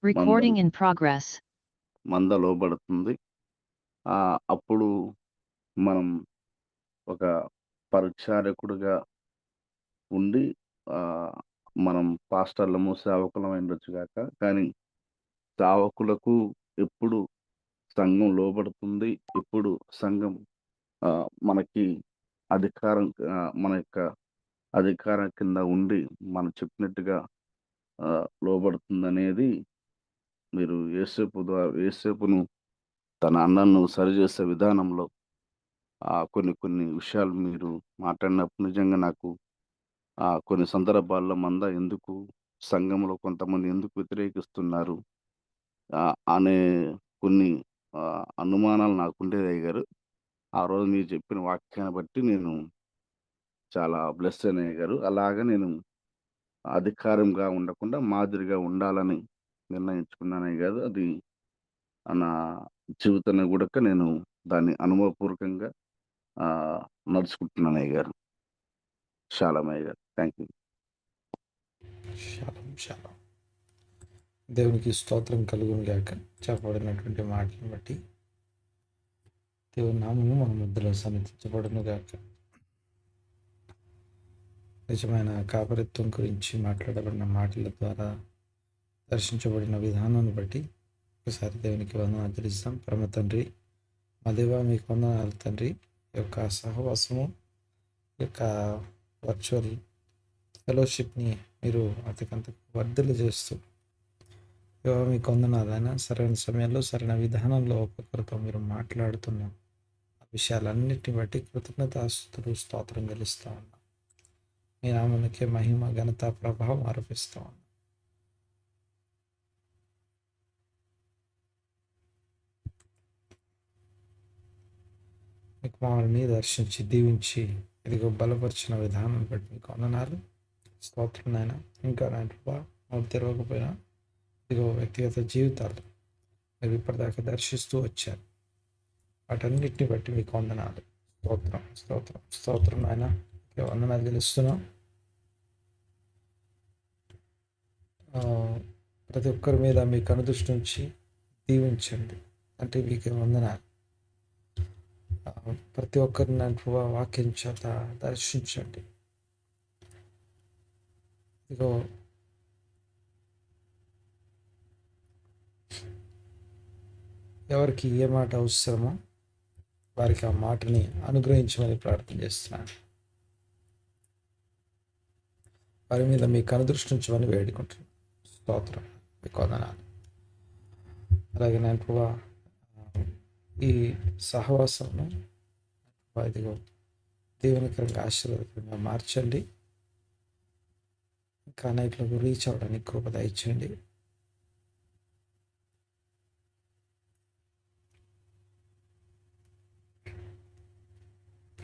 మంద Recording in progress. మంద లోబడుతుంది. అప్పుడు మనం ఒక పరిచారకుడుగా ఉండి ఆహ్, మనం పాస్టర్‌లము, సేవకులం అయ్యుండొచ్చు గాక. కానీ సేవకులకు ఎప్పుడు సంఘం లోబడుతుంది, ఎప్పుడు సంఘం మనకి అధికారం మన యొక్క అధికారం కింద ఉండి మనం చెప్పినట్టుగా లోబడుతుందనేది మీరు యేసేపును తన అన్నను సరిజేసే విధానంలో కొన్ని కొన్ని విషయాలు మీరు మాట్లాడినప్పుడు నిజంగా నాకు కొన్ని సందర్భాల్లో ఎందుకు సంఘంలో కొంతమంది ఎందుకు వ్యతిరేకిస్తున్నారు అనే కొన్ని అనుమానాలు నాకుండేది అయ్యగారు. ఆ రోజు మీరు చెప్పిన వాక్యాన్ని బట్టి నేను చాలా బ్లెస్ అయ్యాను అయ్యగారు. అలాగా నేను అధికారంగా ఉండకుండా మాదిరిగా ఉండాలని నిర్ణయించుకున్నాను అయ్యగారు. అది నా జీవితంలో గూడక నేను దాన్ని అనుభవపూర్వకంగా ఆహ్, నడుచుకుంటున్నాను అయ్యగారు. షాలోమ్ అయ్యగారు. Thank you. Shalom shalom. దేవునికి స్తోత్రం కలుగును గాక. చెప్పబడినటువంటి మాటలను బట్టి దేవుని నామము మన మధ్యలో సన్నిధించబడును గాక. నిజమైన కాపరిత్వం గురించి మాట్లాడబడిన మాటల ద్వారా దర్శించబడిన విధానాన్ని బట్టి ఒకసారి దేవునికి వందనాలు తెలుస్తాం. పరమ తండ్రి, మా దేవా, మీకు వందనాలు తండ్రి. ఈ యొక్క సహవాసము, ఈ యొక్క వర్చువల్ ఫెలోషిప్ని మీరు అంతకంతకు వర్ధలు చేస్తూ మీకు వందనాలైనా సరైన సమయంలో సరైన విధానంలో ఒక్కొక్కరితో మీరు మాట్లాడుతున్న ఆ విషయాలన్నిటిని బట్టి కృతజ్ఞతాస్తుతులు స్తోత్రం తెలుస్తూ ఉన్నాం. మీ నామానికే మహిమ, ఘనత, ప్రభావం ఆరోపిస్తూ ఉన్నాం. మీకు మమ్మల్ని దర్శించి దీవించి ఇదిగో బలపరిచిన విధానం బట్టి మీకు వందనాలు, స్తోత్రం నాయన. ఇంకా నాయన ప్రభా మాకు తెరవకపోయినా ఇదిగో వ్యక్తిగత జీవితాలు మీరు ఇప్పటిదాకా దర్శిస్తూ వచ్చారు. వాటన్నిటిని బట్టి మీకు వందనాలు, స్తోత్రం స్తోత్రం స్తోత్రం నాయన. వందనాలు తెలుస్తున్నాం. ప్రతి ఒక్కరి మీద మీ కనుదృష్టి నుంచి దీవించండి అంటే మీకు వందనాలు. ప్రతి ఒక్కరిని ప్రభావ వాక్యం చేత దర్శించండి. ఇదిగో ఎవరికి ఏ మాట అవసరమో వారికి ఆ మాటని అనుగ్రహించమని ప్రార్థన చేస్తున్నాను. వారి మీద మీ కనుదృష్టి ఉంచమని వేడుకుంటున్నాను. స్తోత్రం, మీకు వందనాలు. అలాగే నేను ప్రభా ఈ సహవాసంను ఇదిగో దీవెనకరంగా ఆశీర్వాదకరంగా మార్చండి. ఇంకా అనేకులకు రీచ్ అవ్వడానికి కృప దయచేయండి.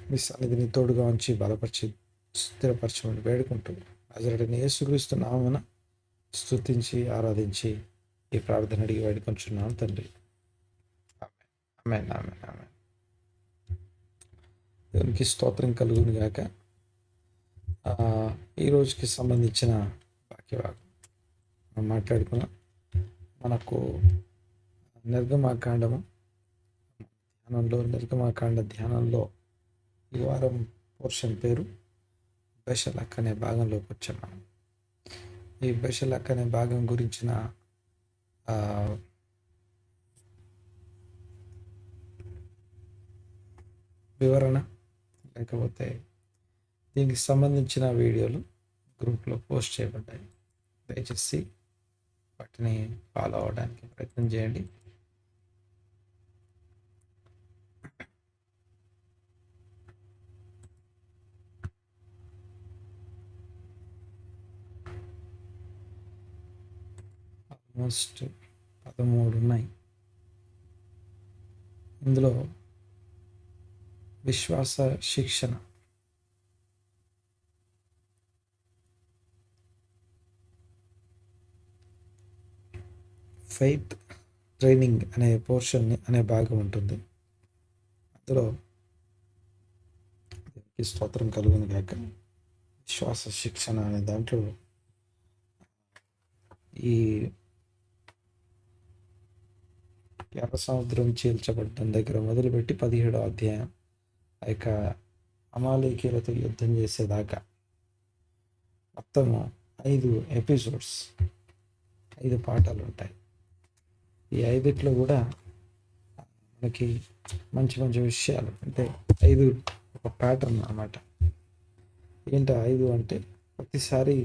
మీ సన్నిధిని తోడుగా ఉంచి బలపరిచి స్థిరపరచమని వేడుకుంటూ అజరుడిని యేసుక్రీస్తు నామమున స్తుతించి ఆరాధించి ఈ ప్రార్థన అడిగి వేడుకొంచున్నాను తండ్రి. ఆమేన్ ఆమేన్ ఆమేన్. దేవునికి స్తోత్రం కలుగును గాక. ఈ రోజుకి సంబంధించిన వాక్యభాగం మనం మాట్లాడుకున్నాం. మనకు నిర్గమాకాండము నిర్గమాకాండ ధ్యానంలో ఈ వారం పోర్షన్ పేరు బెషలక్ అనే భాగంలోకి వచ్చాం మనం. ఈ బెషలక్ అనే భాగం గురించిన వివరణ లేకపోతే దీనికి సంబంధించిన వీడియోలు గ్రూప్లో పోస్ట్ చేయబడ్డాయి. దయచేసి వాటిని ఫాలో అవ్వడానికి ప్రయత్నం చేయండి. ఆల్మోస్ట్ 13 ఉన్నాయి. ఇందులో విశ్వాస శిక్షణ, ఫెయిత్ ట్రైనింగ్ అనే పోర్షన్ అనే భాగం ఉంటుంది. అందులో స్తోత్రం కలుగును గాక. విశ్వాస శిక్షణ అనే దాంట్లో ఈ ఎర్ర సముద్రం చీల్చబడ్డం దగ్గర మొదలుపెట్టి 17వ అధ్యాయం ఆ యొక్క అమాలేకీయులతో యుద్ధం చేసేదాకా మొత్తము 5 ఎపిసోడ్స్, 5 పాఠాలు ఉంటాయి. ఈ 5 కూడా మనకి మంచి మంచి విషయాలు అంటే 5 ఒక ప్యాటర్న్ అన్నమాట. ఏంటో 5 అంటే ప్రతిసారి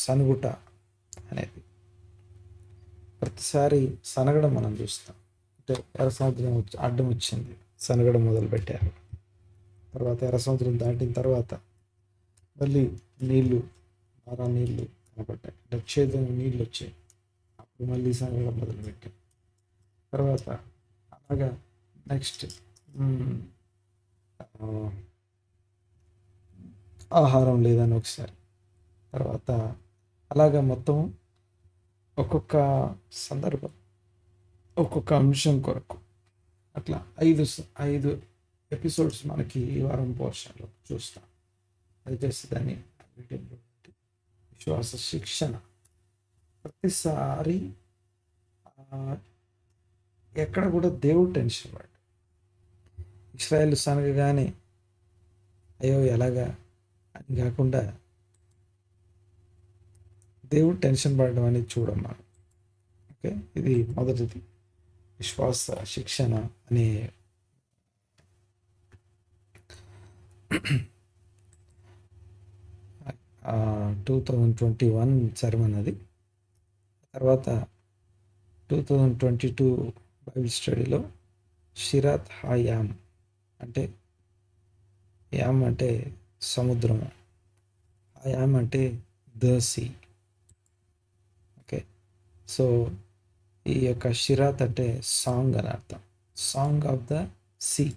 సనుగుట అనేది, ప్రతిసారి సనగడం మనం చూస్తాం. అంటే ఎర్ర సముద్రం అడ్డం వచ్చింది, సనగడం మొదలుపెట్టారు. తర్వాత ఎర్ర సముద్రం దాటిన తర్వాత మళ్ళీ నీళ్ళు కనపడ్డాయి, అంటే ఛేదం నీళ్ళు వచ్చాయి, అప్పుడు మళ్ళీ సనగడం మొదలుపెట్టాయి. తర్వాత అలాగా నెక్స్ట్ ఆహారం లేదని ఒకసారి, తర్వాత అలాగా మొత్తం ఒక్కొక్క సందర్భం, ఒక్కొక్క అంశం కొరకు అట్లా 5 ఎపిసోడ్స్ మనకి ఈ వారం పోర్షన్లో చూస్తాం. దయచేసి దాన్ని విశ్వాస శిక్షణ. ప్రతిసారి ఎక్కడ కూడా దేవుడు టెన్షన్ పడ్డాడు. ఇశ్రాయేల్ సనగగానే అయ్యో ఎలాగా అని కాకుండా దేవుడు టెన్షన్ పడడం అనేది చూడమ్మా. ఓకే, ఇది మొదటిది, విశ్వాస శిక్షణ అనే 2021 సర్మన్ అది. తర్వాత 2022 బైబిల్ స్టడీలో షిరాత్ హాయామ్ అంటే, యామ్ అంటే సముద్రము, హాయామ్ అంటే ద సీ. ఓకే, సో ఈ యొక్క షిరాత్ అంటే సాంగ్ అని అర్థం, సాంగ్ ఆఫ్ ద సీ,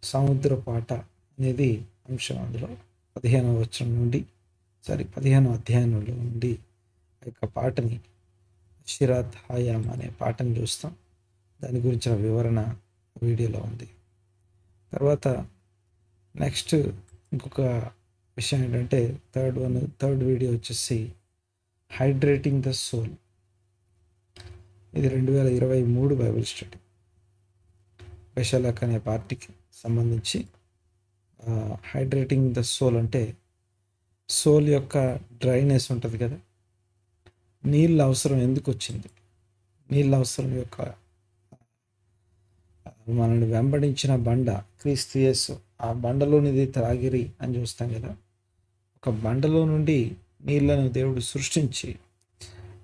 సముద్ర పాట అనేది అంశం. అందులో 15వ అధ్యాయంలో నుండి ఆ యొక్క పాటని, షిరాత్ హాయామ్ అనే పాటను చూస్తాం. దాని గురించిన వివరణ వీడియోలో ఉంది. తర్వాత నెక్స్ట్ ఇంకొక విషయం ఏంటంటే థర్డ్ వీడియో వచ్చేసి హైడ్రేటింగ్ ద సోల్. ఇది 2023 బైబిల్ స్టడీ, బెషలక్ అనే పార్టీకి సంబంధించి. హైడ్రేటింగ్ ద సోల్ అంటే సోల్ యొక్క డ్రైనెస్ ఉంటుంది కదా, నీళ్ళ అవసరం ఎందుకు వచ్చింది, నీళ్ళ అవసరం యొక్క మనల్ని వెంబడించిన బండ క్రీస్తు యేసు, ఆ బండలోనిది త్రాగిరి అని చూస్తాం కదా. ఒక బండలో నుండి నీళ్లను దేవుడు సృష్టించి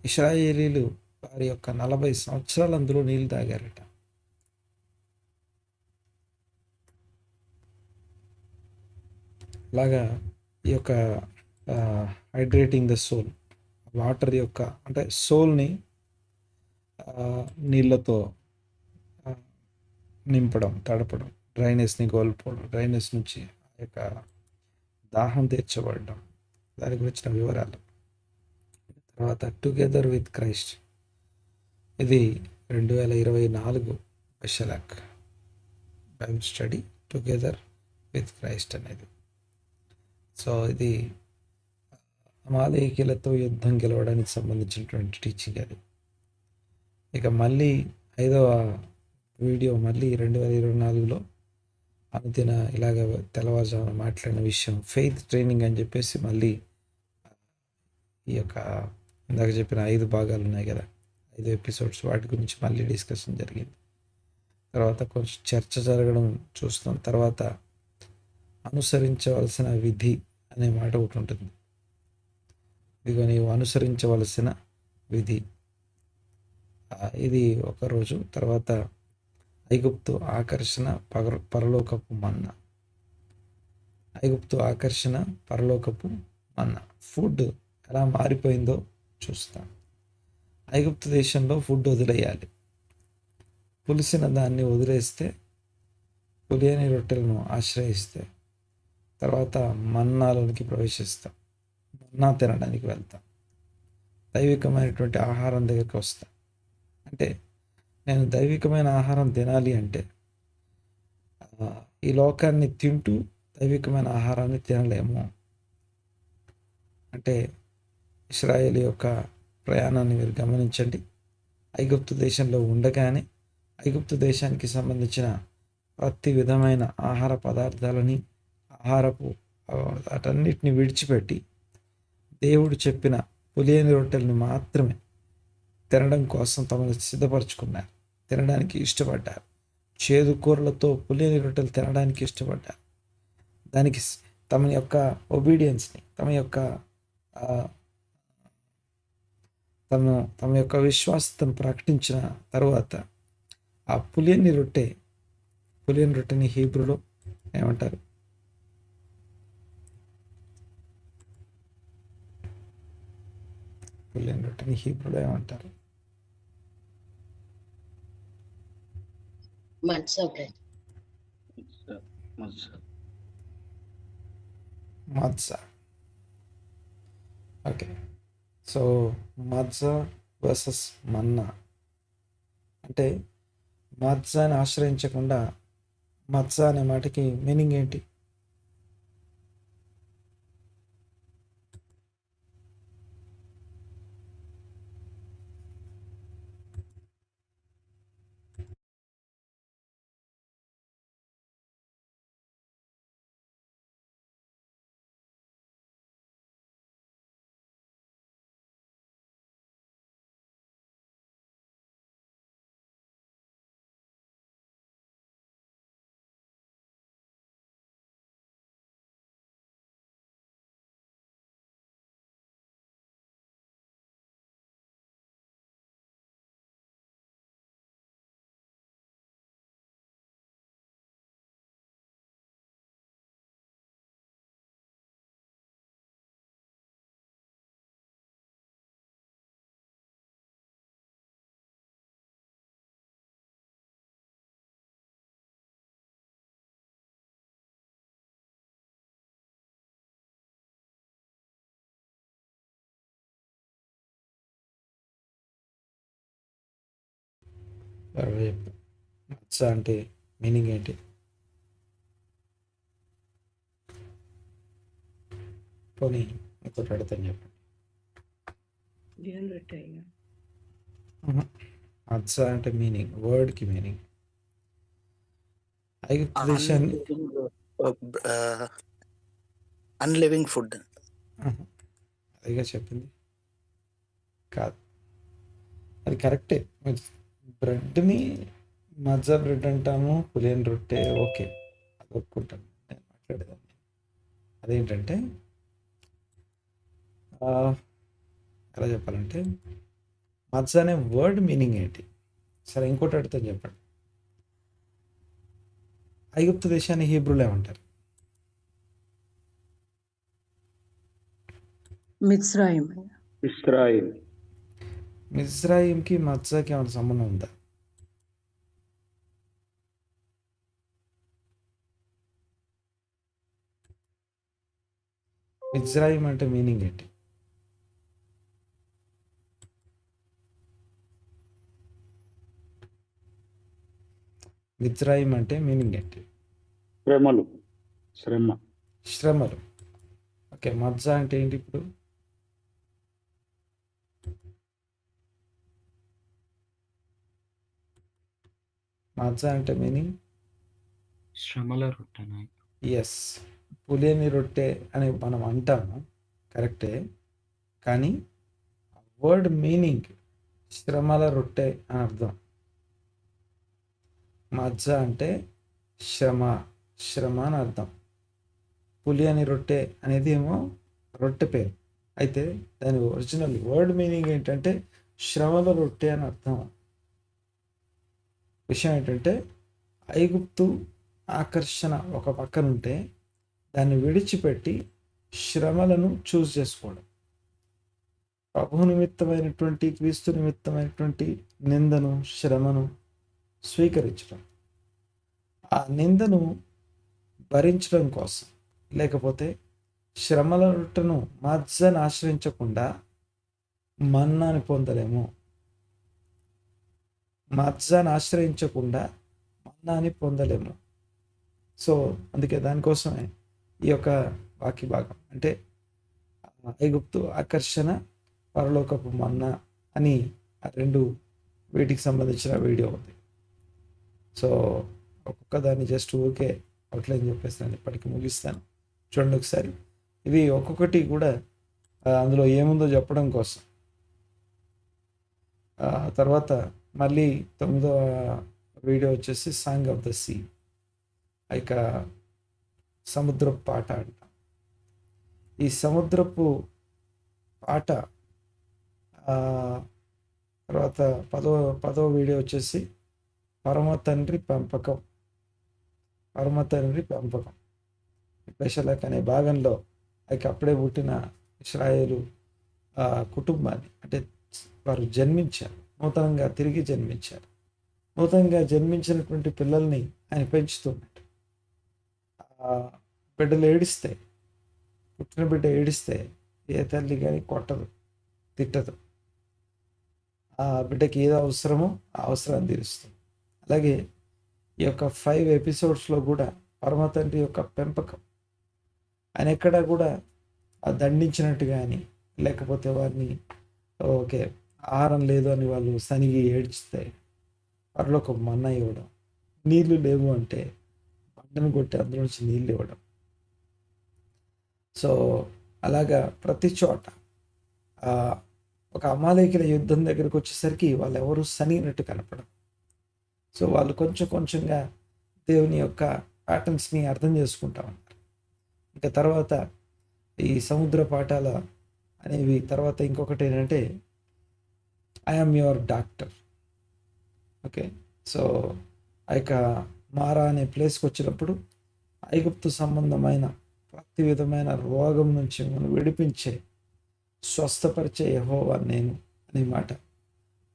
ఇశ్రాయేలీలు వారి యొక్క 40 సంవత్సరాలు అందులో నీళ్ళు తాగారట. అలాగా ఈ యొక్క హైడ్రేటింగ్ ద సోల్, వాటర్ యొక్క అంటే సోల్ని నీళ్ళతో నింపడం, తడపడం, డ్రైనెస్ని కోల్పోవడం, డ్రైనెస్ నుంచి ఆ యొక్క దాహం తీర్చబడడం, దాని గురించిన వివరాలు. తర్వాత టుగెదర్ విత్ క్రైస్ట్, ఇది 2024 బెషలక్ Bible study, together with Christ అనేది. సో ఇది అమాలేకీయులతో యుద్ధం గెలవడానికి సంబంధించినటువంటి టీచింగ్ అది. ఇక మళ్ళీ 5వ వీడియో మళ్ళీ 2024లో అనుదిన ఇలాగ తెల్లవారుజామున మాట్లాడిన విషయం ఫెయిత్ ట్రైనింగ్ అని చెప్పేసి మళ్ళీ ఈ యొక్క ఇందాక చెప్పిన 5 భాగాలు ఉన్నాయి కదా, 5 ఎపిసోడ్స్, వాటి గురించి మళ్ళీ డిస్కషన్ జరిగింది. తర్వాత కొంచెం చర్చ జరగడం చూస్తాం. తర్వాత అనుసరించవలసిన విధి అనే మాట ఒకటి ఉంటుంది. ఇదిగో నీవు అనుసరించవలసిన విధి, ఇది ఒకరోజు. తర్వాత ఐగుప్తు ఆకర్షణ, పరలోకపు మన్నా. ఐగుప్తు ఆకర్షణ, పరలోకపు మన్నా. ఫుడ్ ఎలా మారిపోయిందో చూస్తాం. ఐగుప్తు దేశంలో ఫుడ్ వదిలేయాలి, పులిసిన దాన్ని వదిలేస్తే, పులియని రొట్టెలను ఆశ్రయిస్తే, తర్వాత మన్నాలోనికి ప్రవేశిస్తాం, మన్నా తినడానికి వెళ్తాం, దైవికమైనటువంటి ఆహారం దగ్గరికి వస్తాం. అంటే నేను దైవికమైన ఆహారం తినాలి అంటే ఈ లోకాన్ని తింటూ దైవికమైన ఆహారాన్ని తినలేము. అంటే ఇశ్రాయేల్ యొక్క ప్రయాణాన్ని మీరు గమనించండి. ఐగుప్తు దేశంలో ఉండగానే ఐగుప్తు దేశానికి సంబంధించిన ప్రతి విధమైన ఆహార పదార్థాలని, ఆహారపు వాటన్నిటిని విడిచిపెట్టి దేవుడు చెప్పిన పులియని రొట్టెలను మాత్రమే తినడం కోసం తమను సిద్ధపరచుకున్నారు, తినడానికి ఇష్టపడ్డారు. చేదు కూరలతో పులియని రొట్టెలు తినడానికి ఇష్టపడ్డారు. దానికి తమ యొక్క ఒబీడియన్స్ని, తమ యొక్క విశ్వాసతను ప్రకటించిన తర్వాత ఆ పులియని రొట్టెని హీబ్రూలో ఏమంటారు? పులియని రొట్టెని హీబ్రూలో ఏమంటారు? మత్సా. ఓకే, సో మత్సా వర్సెస్ మన్నా అంటే మత్సాని ఆశ్రయించకుండా మత్సా అనే మాటకి మీనింగ్ ఏంటి? మత్సా అంటే మీనింగ్ ఏంటి? పోనీ ఇంకోటి అడుగుతాను చెప్పండి. మత్సా అంటే మీనింగ్, వర్డ్కి మీనింగ్ ఐగుప్తు దేశాన్ని అన్లివింగ్ ఫుడ్. అదిగా చెప్పింది కాదు, అది కరెక్టే. బ్రెడ్ని మజ్జా బ్రెడ్ అంటాము, పులియన్ రొట్టె, ఓకే, అది ఒప్పుకుంటాను. నేను మాట్లాడేదాన్ని అదేంటంటే ఎలా చెప్పాలంటే మజ్జా అనే వర్డ్ మీనింగ్ ఏంటి? సరే, ఇంకోటి అడుగుతాను చెప్పండి. ఐగుప్తు దేశాన్ని హీబ్రూలో ఏమంటారు? మిజ్రాయిమ్కి మజ్జాకి ఏమైనా సంబంధం ఉందా? మిజ్రాయిమ్ అంటే మీనింగ్ ఏంటి? మిజ్రాయిమ్ అంటే మీనింగ్ ఏంటి? శ్రమలు. ఓకే, మజ్జా అంటే ఏంటి ఇప్పుడు? మజ్జా అంటే మీనింగ్ శ్రమల రొట్టె. ఎస్, పులియని రొట్టె అని మనం అంటాము, కరెక్టే. కానీ వర్డ్ మీనింగ్ శ్రమల రొట్టె అని అర్థం. మజ్జా అంటే శ్రమ అని అర్థం. పులియని రొట్టె అనేది ఏమో రొట్టె పేరు, అయితే దాని ఒరిజినల్ వర్డ్ మీనింగ్ ఏంటంటే శ్రమల రొట్టె అని అర్థం. విషయం ఏంటంటే ఐగుప్తు ఆకర్షణ ఒక పక్కన ఉంటే దాన్ని విడిచిపెట్టి శ్రమలను చూస్ చేసుకోవడం, ప్రభు నిమిత్తమైనటువంటి, క్రీస్తు నిమిత్తమైనటువంటి నిందను, శ్రమను స్వీకరించడం, ఆ నిందను భరించడం కోసం, లేకపోతే శ్రమల రొట్టెను మజ్జాను ఆశ్రయించకుండా మన్నాని పొందలేము. మజ్జాను ఆశ్రయించకుండా మన్నాని పొందలేము. సో అందుకే దానికోసమే ఈ యొక్క వాక్య భాగం అంటే ఐగుప్తు ఆకర్షణ, పరలోకపు మన్నా అని ఆ రెండు వీటికి సంబంధించిన వీడియో ఉంది. సో ఒక్కొక్క దాన్ని జస్ట్ ఊరికే అవుట్లైన్ చెప్పేస్తాను, ఇప్పటికి ముగిస్తాను. చూడండి ఒకసారి. ఇవి ఒక్కొక్కటి కూడా అందులో ఏముందో చెప్పడం కోసం. తర్వాత మళ్ళీ 9వ వీడియో వచ్చేసి సాంగ్ ఆఫ్ ద సీ, ఇక సముద్రపు పాట అంట. ఈ సముద్రపు పాట తర్వాత 10వ వీడియో వచ్చేసి పరమ తండ్రి పెంపకం. పెషలక్ అనే భాగంలో అప్పుడే పుట్టిన ఇశ్రాయేలు కుటుంబాన్ని, అంటే వారు జన్మించారు, నూతనంగా తిరిగి జన్మించారు. నూతనంగా జన్మించినటువంటి పిల్లల్ని ఆయన పెంచుతున్నాడు. బిడ్డలు ఏడిస్తే, పుట్టిన బిడ్డ ఏడిస్తే ఏ తల్లి కానీ కొట్టదు, తిట్టదు. ఆ బిడ్డకి ఏదో అవసరమో ఆ అవసరాన్ని తీరుస్తుంది. అలాగే ఈ యొక్క 5 ఎపిసోడ్స్లో కూడా పరమ తండ్రి యొక్క పెంపకం, ఆయన ఎక్కడా కూడా దండించినట్టు కానీ, లేకపోతే వారిని ఓకే ఆహారం లేదు అని వాళ్ళు సనిగి ఏడ్చితే వారిలో ఒక మన్నా ఇవ్వడం, నీళ్లు లేవు అంటే బండను కొట్టి అందులో నుంచి నీళ్ళు ఇవ్వడం. సో అలాగా ప్రతి చోట ఒక అమాలేకుల యుద్ధం దగ్గరకు వచ్చేసరికి వాళ్ళు ఎవరు సనిగినట్టు కనపడరు. సో వాళ్ళు కొంచెంగా దేవుని యొక్క ప్యాటర్న్స్ని అర్థం చేసుకుంటా ఉంటారు. ఇంకా తర్వాత ఈ సముద్ర పాఠాల అనేవి తర్వాత ఇంకొకటి ఏంటంటే I'm your doctor. Okay, so Marah అనే ప్లేస్కి వచ్చినప్పుడు ఐగుప్తు సంబంధమైన ప్రతి విధమైన రోగం నుంచి మనం విడిపించే, స్వస్థపరిచే యెహోవా నేను అనే మాట,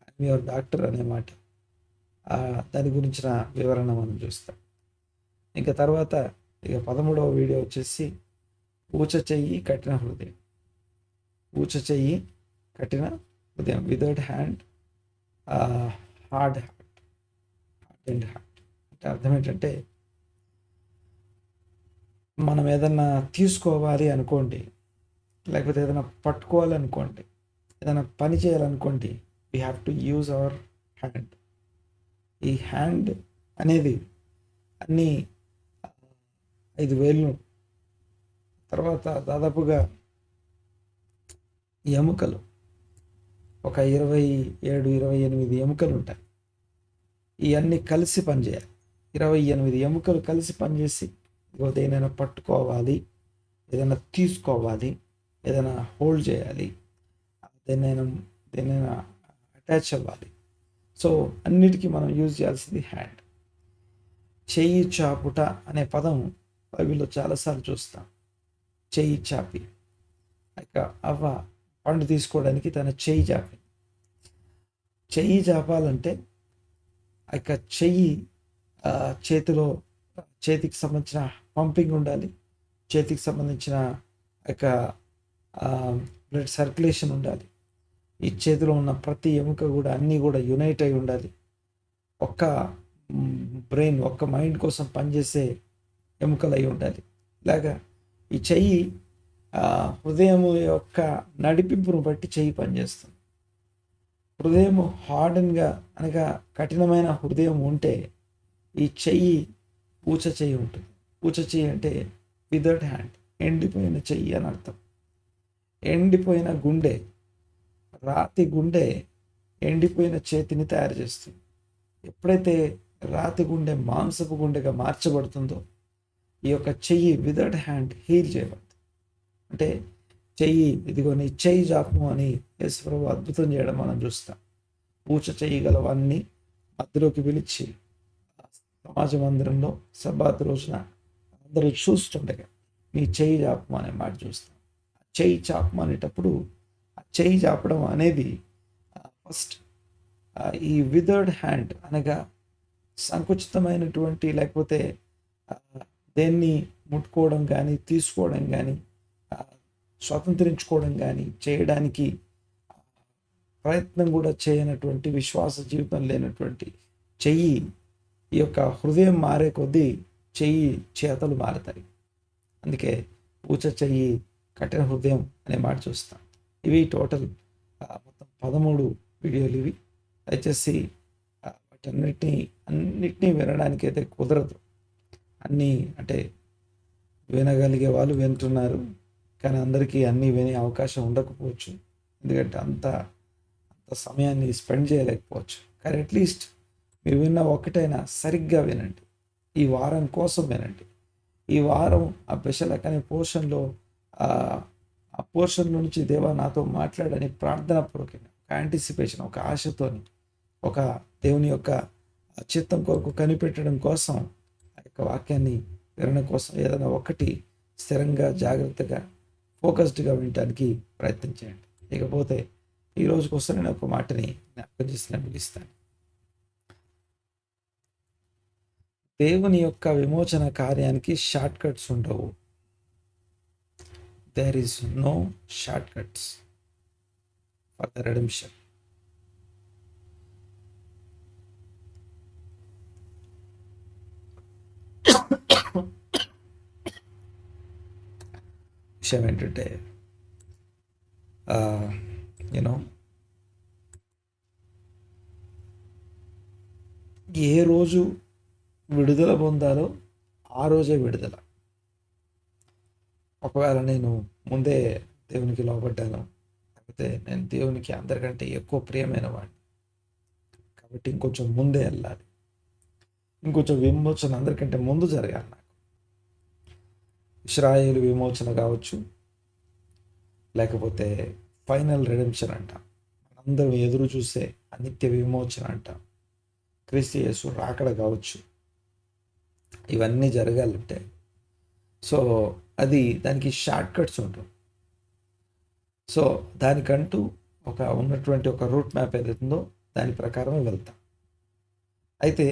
ఐఎమ్ యువర్ డాక్టర్ అనే మాట, దాని గురించిన వివరణ మనం చూస్తాం. ఇంకా తర్వాత 13వ వీడియో వచ్చేసి ఊచ చెయ్యి కఠిన హృదయం. Without hand, hard and heart. అంటే అర్థం ఏంటంటే మనం ఏదన్నా తీసుకోవాలి అనుకోండి, లేకపోతే ఏదైనా పట్టుకోవాలనుకోండి, ఏదైనా పని చేయాలనుకోండి, we have to use our hand. ఈ హ్యాండ్ అనేది అన్ని 5 వేళ్ళు, తర్వాత దాదాపుగా ఎముకలు ఒక 27-28 ఎముకలు ఉంటాయి. ఇవన్నీ కలిసి పనిచేయాలి. 28 ఎముకలు కలిసి పనిచేసి ఏదైనా పట్టుకోవాలి, ఏదైనా తీసుకోవాలి, ఏదైనా హోల్డ్ చేయాలి, దేనైనా అటాచ్ అవ్వాలి. సో అన్నిటికీ మనం యూజ్ చేయాల్సింది హ్యాండ్. చెయ్యి చాపుట అనే పదం బైబిల్లో చాలాసార్లు చూస్తాం. చెయ్యి చాపి, అవ్వ పండు తీసుకోవడానికి తన చెయ్యి చాపి. చెయ్యి చాపాలంటే చెయ్యి చేతికి సంబంధించిన పంపింగ్ ఉండాలి, చేతికి సంబంధించిన బ్లడ్ సర్క్యులేషన్ ఉండాలి. ఈ చేతిలో ఉన్న ప్రతి ఎముక కూడా అన్నీ కూడా యునైట్ అయి ఉండాలి. ఒక్క బ్రెయిన్, ఒక్క మైండ్ కోసం పనిచేసే ఎముకలు అయి ఉండాలి. ఇలాగా ఈ చెయ్యి హృదయం యొక్క నడిపింపును బట్టి చెయ్యి పనిచేస్తుంది. హృదయం హార్డన్గా అనగా కఠినమైన హృదయం ఉంటే ఈ చెయ్యి ఊచ చెయ్యి ఉంటుంది. ఊచ చెయ్యి అంటే విదౌట్ హ్యాండ్, ఎండిపోయిన చెయ్యి అని అర్థం. ఎండిపోయిన గుండె, రాతి గుండె ఎండిపోయిన చేతిని తయారు చేస్తుంది. ఎప్పుడైతే రాతి గుండె మాంసపు గుండెగా మార్చబడుతుందో ఈ యొక్క చెయ్యి విదౌట్ హ్యాండ్ హీల్ చేయబడుతుంది. అంటే చెయ్యి, ఇదిగో నీ చెయ్యి జాపము అని యేసుప్రభు అద్భుతం చేయడం మనం చూస్తాం. ఊచ చేయగలవన్నీ మధ్యలోకి పిలిచి సమాజ మందిరంలో సబ్బాతు రోజున అందరూ చూస్తుండగా నీ చెయ్యి చాపము అనే మాట చూస్తాం. చెయ్యి చాపము అనేటప్పుడు ఆ చెయ్యి చాపడం అనేది ఫస్ట్ ఈ విదర్డ్ హ్యాండ్ అనగా సంకుచితమైనటువంటి, లేకపోతే దేన్ని ముట్టుకోవడం కానీ, తీసుకోవడం కానీ, స్వతంత్రించుకోవడం కానీ చేయడానికి ప్రయత్నం కూడా చేయనటువంటి, విశ్వాస జీవితం లేనటువంటి చెయ్యి, ఈ యొక్క హృదయం మారే కొద్దీ చెయ్యి చేతలు మారుతాయి. అందుకే ఊచ చెయ్యి కఠిన హృదయం అనే మాట చూస్తాం. ఇవి టోటల్ మొత్తం 13 వీడియోలు ఇవి. దయచేసి అన్నిటినీ వినడానికి అయితే కుదరదు. అన్నీ అంటే వినగలిగే వాళ్ళు వింటున్నారు, కానీ అందరికీ అన్నీ వినే అవకాశం ఉండకపోవచ్చు. ఎందుకంటే అంత సమయాన్ని స్పెండ్ చేయలేకపోవచ్చు. కానీ అట్లీస్ట్ మీరు విన్న ఒకటైనా సరిగ్గా వినండి. ఈ వారం కోసం వినండి. ఈ వారం ఆ బెషలక్ అనే పోర్షన్లో ఆ పోర్షన్ నుంచి దేవా నాతో మాట్లాడని ప్రార్థన పూర్వకంగా ఒక యాంటిసిపేషన్, ఒక ఆశతోని, ఒక దేవుని యొక్క చిత్తం కొరకు కనిపెట్టడం కోసం ఆ యొక్క వాక్యాన్ని వినడం కోసం ఏదైనా ఒకటి స్థిరంగా, జాగ్రత్తగా, ఫోకస్డ్గా వినడానికి ప్రయత్నం చేయండి. ఇకపోతే ఈ రోజు కోసం నేను ఒక మాటని జ్ఞాపకం చేసి ముగిస్తాను. దేవుని యొక్క విమోచన కార్యానికి షార్ట్ కట్స్ ఉండవు. There is no short cuts for the redemption. విషయం ఏంటంటే ఏ రోజు విడుదల పొందాలో ఆ రోజే విడుదల. ఒకవేళ నేను ముందే దేవునికి లోబడ్డాను, లేకపోతే నేను దేవునికి అందరికంటే ఎక్కువ ప్రియమైన వాడిని కాబట్టి ఇంకొంచెం ముందే వెళ్ళాలి, ఇంకొంచెం విమోచన అందరికంటే ముందు జరగాలి. నాకు ఇశ్రాయేలు విమోచన కావచ్చు, లేకపోతే ఫైనల్ రెడెంప్షన్ అంట, అందరం ఎదురు చూసే అనిత్య విమోచన అంట, క్రీస్తు యేసు రాకడ కావచ్చు. ఇవన్నీ జరగాలంటే సో దానికి షార్ట్ కట్స్ ఉంటాయి. సో దానికంటూ ఉన్నటువంటి ఒక రూట్ మ్యాప్ ఏదైతుందో దాని ప్రకారమే వెళ్తాం. అయితే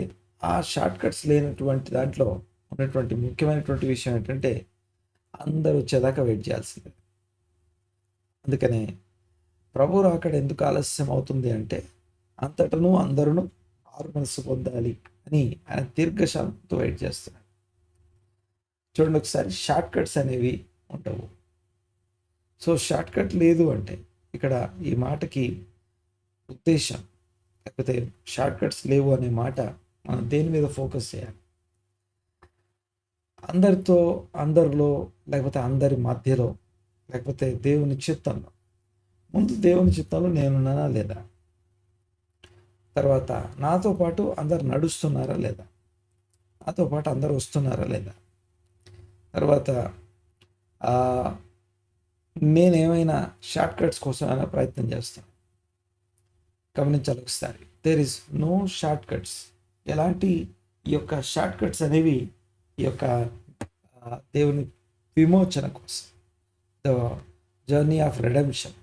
ఆ షార్ట్ కట్స్ లేనటువంటి దాంట్లో ఉన్నటువంటి ముఖ్యమైనటువంటి విషయం ఏంటంటే అందరూ వచ్చేదాకా వెయిట్ చేయాల్సిందే. అందుకనే ప్రభు రాకడ ఎందుకు ఆలస్యం అవుతుంది అంటే అంతటను అందరూ ఆరు మనసు పొందాలి అని ఆయన దీర్ఘశాంతంతో వెయిట్ చేస్తున్నాడు. చూడండి ఒకసారి, షార్ట్ కట్స్ అనేవి ఉండవు. సో షార్ట్ కట్ లేదు అంటే ఇక్కడ ఈ మాటకి ఉద్దేశం, లేకపోతే షార్ట్ కట్స్ లేవు అనే మాట మనం దేని మీద ఫోకస్ చేయాలి? అందరిలో, లేకపోతే అందరి మధ్యలో, లేకపోతే దేవుని చిత్తంలో. ముందు దేవుని చిత్తంలో నేనున్నానా లేదా? తర్వాత నాతో పాటు అందరు నడుస్తున్నారా లేదా? నాతో పాటు అందరు వస్తున్నారా లేదా? తర్వాత నేనేమైనా షార్ట్ కట్స్ కోసం అయినా ప్రయత్నం చేస్తాను. గమనించాలి ఒకసారి, there is no short cuts. ఎలాంటి ఈ యొక్క షార్ట్ కట్స్ అనేవి ఈ యొక్క దేవుని విమోచన కోసం, ద జర్నీ ఆఫ్ రెడెంప్షన్,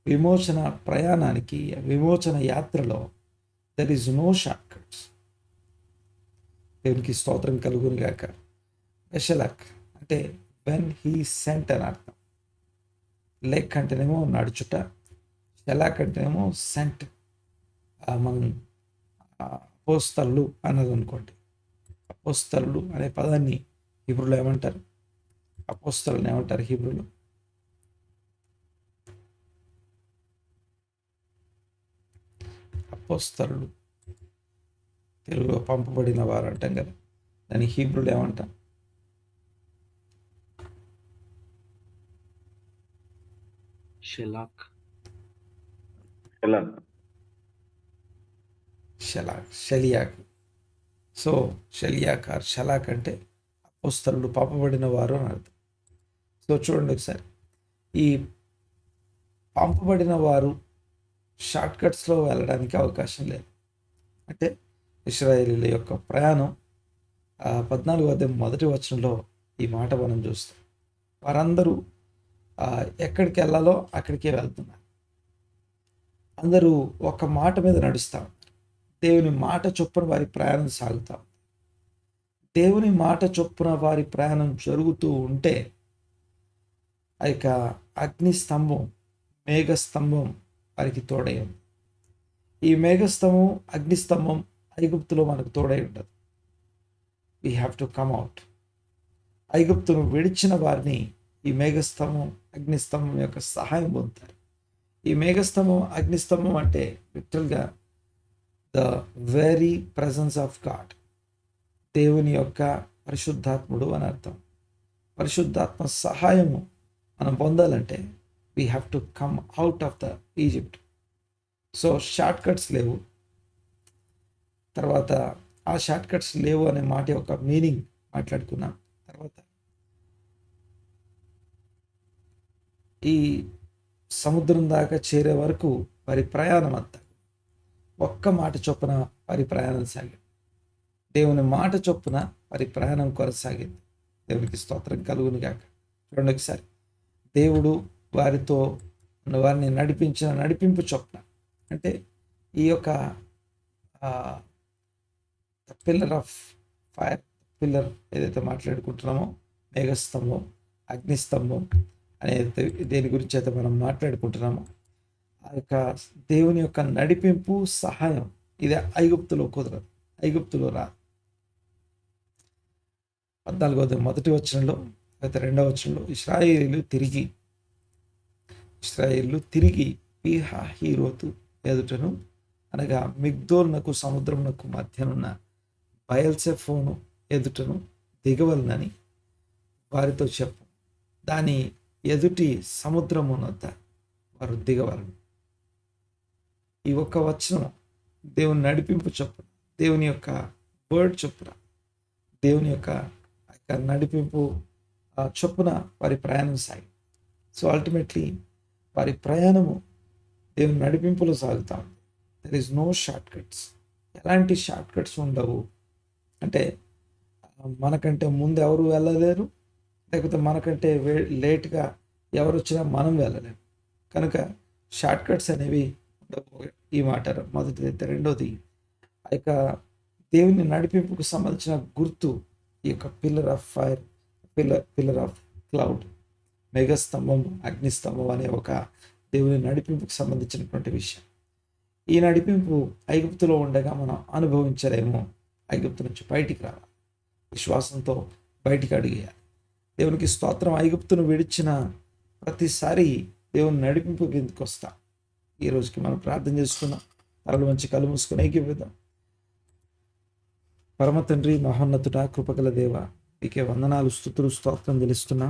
విమోచన ప్రయాణానికి, విమోచన యాత్రలో there is no short cuts. దేవునికి స్తోత్రం కలుగును గాక. బెషలక్ అంటే వెన్ హీ సెంట్ అని అర్థం. లెక్ అంటేనేమో నడుచుట, షెలాక్ అంటేనేమో సెంట్. మనం అపోస్తలు అన్నది అనుకోండి. అపోస్తలు అనే పదాన్ని హీబ్రూలో ఏమంటారు? అపోస్తలుని ఏమంటారు హీబ్రూలో? అపోస్తలు, తెలుగులో పంపబడిన వారు అంటాం కదా, దాన్ని హీబ్రూలో ఏమంటాం? షెలియాక్. సో షెలియాక్ ఆర్ షలాక్ అంటే అపోస్తలుడు, పంపబడిన వారు అని అర్థం. సో చూడండి ఒకసారి, ఈ పంపబడిన వారు షార్ట్ కట్స్లో వెళ్ళడానికి అవకాశం లేదు. అంటే ఇశ్రాయేలీల యొక్క ప్రయాణం 14వ అధ్యాయం 1వ వచనంలో ఈ మాట మనం చూస్తాం. వారందరూ ఎక్కడికి వెళ్ళాలో అక్కడికే వెళ్తున్నారు. అందరూ ఒక మాట మీద నడుస్తాం. దేవుని మాట చొప్పున వారి ప్రయాణం సాగుతాం. దేవుని మాట చొప్పున వారి ప్రయాణం జరుగుతూ ఉంటే ఆ యొక్క అగ్నిస్తంభం, మేఘస్తంభం వారికి తోడై ఉంది. ఈ మేఘస్తంభం, అగ్నిస్తంభం ఐగుప్తులో మనకు తోడై ఉండదు. We have to come out. ఐగుప్తును విడిచిన వారిని ఈ మేఘస్తంభం, అగ్నిస్తంభం యొక్క సహాయం పొందుతారు. ఈ మేఘస్తంభం, అగ్నిస్తంభం అంటే లిటరల్గా the very presence of God. దేవుని యొక్క పరిశుద్ధాత్ముడు అని అర్థం. పరిశుద్ధాత్మ సహాయము మనం పొందాలంటే we have to come out of the Egypt. So short cuts లేవు. తర్వాత ఆ షార్ట్ కట్స్ లేవు అనే మాట యొక్క మీనింగ్ మాట్లాడుకున్నాం. తర్వాత ఈ సముద్రం దాకా చేరే వరకు వారి ప్రయాణం అంతా ఒక్క మాట చొప్పున వారి ప్రయాణం సాగింది. దేవుని మాట చొప్పున వారి ప్రయాణం కొనసాగింది. దేవునికి స్తోత్రం కలుగును గాక. చూడండి ఒకసారి, దేవుడు వారితో వారిని నడిపించిన నడిపింపు చొప్పున, అంటే ఈ యొక్క పిల్లర్ ఆఫ్ ఫైర్, పిల్లర్ ఏదైతే మాట్లాడుకుంటున్నామో, మేఘస్తంభం, అగ్నిస్తంభం అనేది దేని గురించి అయితే మనం మాట్లాడుకుంటున్నామో, ఆ యొక్క దేవుని యొక్క నడిపింపు సహాయం ఇది ఐగుప్తులో కుదరదు, ఐగుప్తులో రాదు. 14వ మొదటి వచనంలో లేకపోతే 2వ వచనంలో ఇశ్రాయేలీలు తిరిగి పీహహీరోతు ఎదుటను, అనగా మిగ్దోలునకు సముద్రమునకు మధ్యనున్న బయల్సెఫోను ఎదుటను దిగవలనని వారితో చెప్పు. దాని ఎదుటి సముద్రమునొద్ద వారు దిగవలను. ఈ ఒక్క వచనం దేవుని నడిపింపు చొప్పున, దేవుని యొక్క వర్డ్ చొప్పున, దేవుని యొక్క నడిపింపు చొప్పున వారి ప్రయాణం సాగి. సో అల్టిమేట్లీ వారి ప్రయాణము దేవుని నడిపింపులో సాగుతా ఉంది. There is no short cuts. ఎలాంటి షార్ట్ కట్స్ ఉండవు. అంటే మనకంటే ముందు ఎవరు వెళ్ళలేరు, లేకపోతే మనకంటే లేట్గా ఎవరు వచ్చినా మనం వెళ్ళలేము. కనుక షార్ట్ కట్స్ అనేవి ఉండవు. ఈ మాట మొదటిది. అయితే రెండోది, ఆ యొక్క దేవుని నడిపింపుకు సంబంధించిన గుర్తు ఈ యొక్క pillar of fire, pillar of cloud, మేఘస్తంభం, అగ్నిస్తంభం అనే ఒక దేవుని నడిపింపుకు సంబంధించినటువంటి విషయం. ఈ నడిపింపు ఐగుప్తులో ఉండగా మనం అనుభవించలేము. ఐగుప్తు నుంచి బయటికి రావాలి, విశ్వాసంతో బయటికి అడిగేయాలి. దేవునికి స్తోత్రం. ఐగుప్తును విడిచిన ప్రతిసారి దేవుని నడిపింపు కిందకి వస్తాం. ఈ రోజుకి మనం ప్రార్థన చేసుకున్నాం. తలలు మంచి కళ్ళు మూసుకొని ఏకీవిద్దాం. పరమ తండ్రి, మహోన్నతుడా, కృపగల దేవ, మీకే వందనాలు, స్తుతులు, స్తోత్రం తెలుస్తున్నా.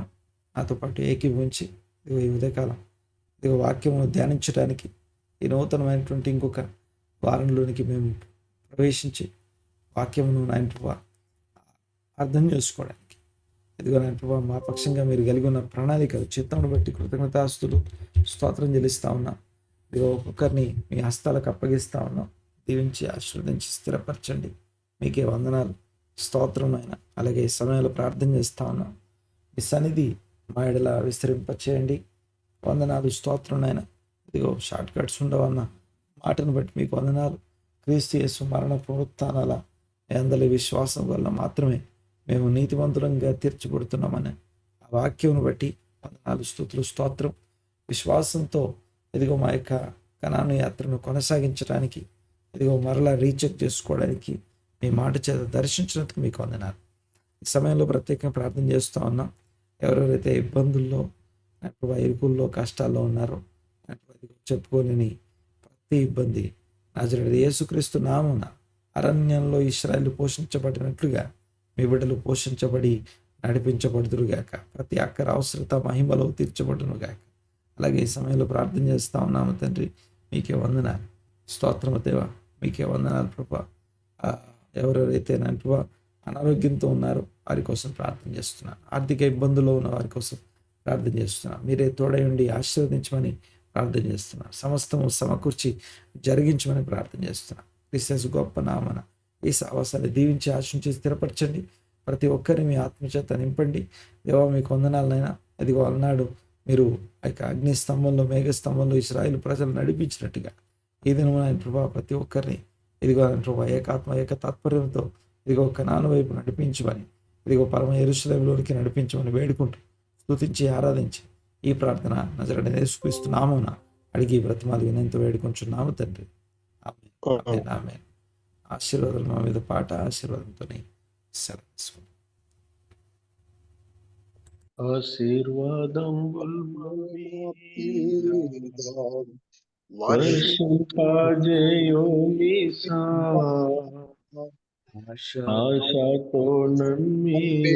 నాతో పాటు ఏకీభవించి ఈ ఉదయకాలం వాక్యమును ధ్యానించడానికి ఈ నూతనమైనటువంటి ఇంకొక వారంలోనికి మేము ప్రవేశించి వాక్యమును నాయన అర్థం చేసుకోవడానికి, ఇదిగో నాయన మా పక్షంగా మీరు కలిగి ఉన్న ప్రణాళిక చిత్తమును బట్టి కృతజ్ఞతాస్తులు, స్తోత్రం చెల్లిస్తా ఉన్నాం. ఇదిగో ఒక్కొక్కరిని మీ హస్తాలకు అప్పగిస్తా ఉన్నాం. దీవించి ఆశీర్వదించి స్థిరపరచండి. మీకే వందనాలు, స్తోత్రం అయినా. అలాగే ఈ సమయంలో ప్రార్థన చేస్తా ఉన్నాం. మీ సన్నిధి మా ఎడల విస్తరింపచేయండి. వందనాలు, స్తోత్రం అయినా. ఇదిగో షార్ట్ కట్స్ ఉండవన్న మాటను బట్టి మీకు వందనాలు. క్రీస్తు యేసు మరణ పునరుత్థానాల అందరి విశ్వాసం వల్ల మాత్రమే మేము నీతివంతులంగా తీర్చబడుతున్నామని ఆ వాక్యం బట్టి వందనాలు, స్తుతులు, స్తోత్రం. విశ్వాసంతో ఇదిగో మా యొక్క కనాను యాత్రను కొనసాగించడానికి, ఇదిగో మరలా రీచెక్ చేసుకోవడానికి మీ మాట చేత దర్శించినందుకు మీకు వందనాలు. ఈ సమయంలో ప్రత్యేకంగా ప్రార్థన చేస్తూ ఉన్నాం. ఎవరెవరైతే ఇబ్బందుల్లో, ఇరుకుల్లో, కష్టాల్లో ఉన్నారో, చెప్పుకోలేని ప్రతి ఇబ్బంది నజరేయుడైన యేసుక్రీస్తు నామమున అరణ్యంలో ఇశ్రాయేలు పోషించబడినట్లుగా మీ బిడ్డలు పోషించబడి నడిపించబడుదురుగాక. ప్రతి అక్కర అవసరత మహిమలో తీర్చబడునుగాక. అలాగే ఈ సమయంలో ప్రార్థన చేస్తూ ఉన్నాము తండ్రి. మీకే వందనాలు, స్తోత్రము దేవా. మీకే వందనాలు ప్రభా. ఎవరెవరైతే నంటువ అనారోగ్యంతో ఉన్నారో వారి కోసం ప్రార్థన చేస్తున్నాను. ఆర్థిక ఇబ్బందుల్లో ఉన్న వారి కోసం ప్రార్థన చేస్తున్నాను. మీరే తోడై ఉండి ఆశీర్వదించమని ప్రార్థన చేస్తున్నాను. సమస్తము సమకూర్చి జరిగించమని ప్రార్థన చేస్తున్నాను. క్రీస్తు గొప్ప నామన ఈ సావాసాన్ని దీవించి ఆశించి స్థిరపరచండి. ప్రతి ఒక్కరిని మీ ఆత్మచేత నింపండి. దేవా మీకు వందనాలనైనా. అదిగో అన్నాడు, మీరు ఆ యొక్క అగ్ని స్తంభంలో, మేఘ స్తంభంలో ఇశ్రాయేలు ప్రజలు నడిపించినట్టుగా ఈ దినమున ఆయన ప్రభా ప్రతి ఒక్కరిని ఇదిగో ఆయన ప్రభా ఏకాత్మ ఏక తాత్పర్యంతో ఇదిగో కనాను వైపు నడిపించమని, ఇదిగో పరమ యెరూషలేములోనికి నడిపించమని వేడుకుంటూ స్తుతించి ఆరాధించి ఈ ప్రార్థన నజరేయుడైన యేసుక్రీస్తునామమున అడిగి బ్రతిమాలి వినంత వేడుకొంచున్నాము తండ్రి. ఆమేన్, ఆమేన్. ఆశీర్వాదాలు మా మీద పాట ఆశీర్వాదంతోనే సెలవు. ఆశీర్వాదం వర్షింపజేయుమిసా ఆశతో నమ్మి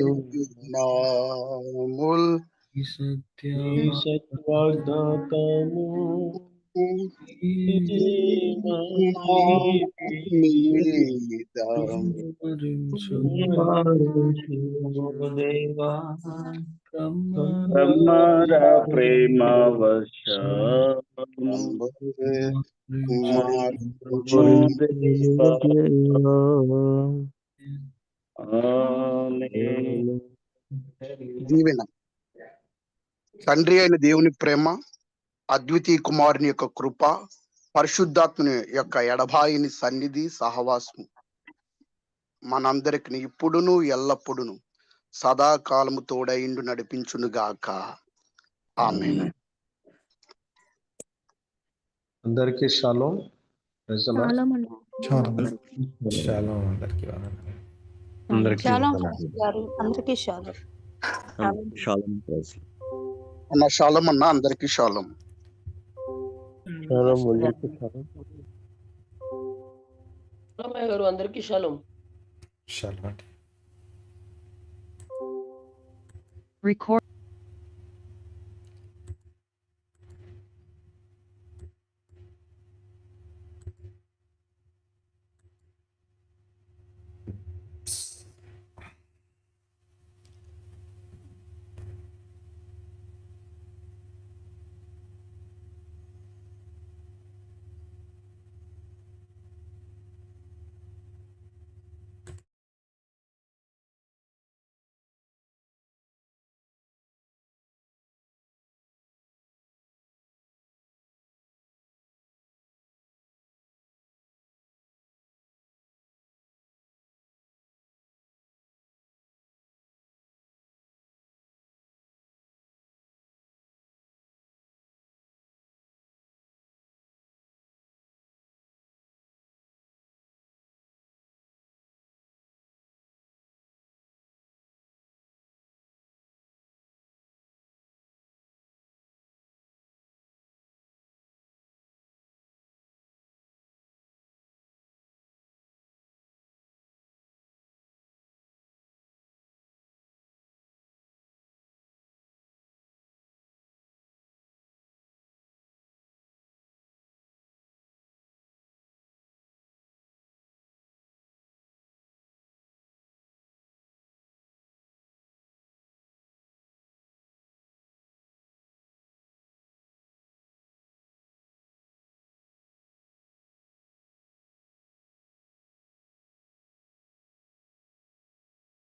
నాముల్ ఈ సత్య ఈ సత్వాగ్దాతము దేవా బ్రహ్మర ప్రేమ వర్షం కుమార్ దీవెన. తండ్రి అయిన దేవుని ప్రేమ, అద్వితీయ కుమారుని యొక్క కృప, పరిశుద్ధాత్మని యొక్క ఎడబాయిని సన్నిధి సహవాసం మనందరికి ఇప్పుడును ఎల్లప్పుడును సదాకాలము తోడైండు నడిపించునుగాక. ఆమేన్. అందరికీ షాలోమ్. షాలోమ్ అందరికీ వందనాలు. అందరికీ షాలోమ్. అన్న షాలోమ్ అన్న, అందరికీ షాలోమ్. అందరికీ షాలోమ్. షాలోమ్. Record